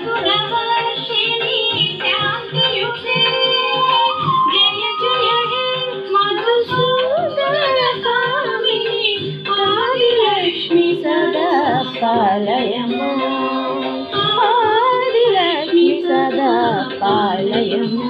గుణవర్షిణి శాంతియుతే జయ జయ హే మధుసూదన కామిని ఆదిలక్ష్మి సదా పాలయమా ఆదిలక్ష్మి సదా పాలయమా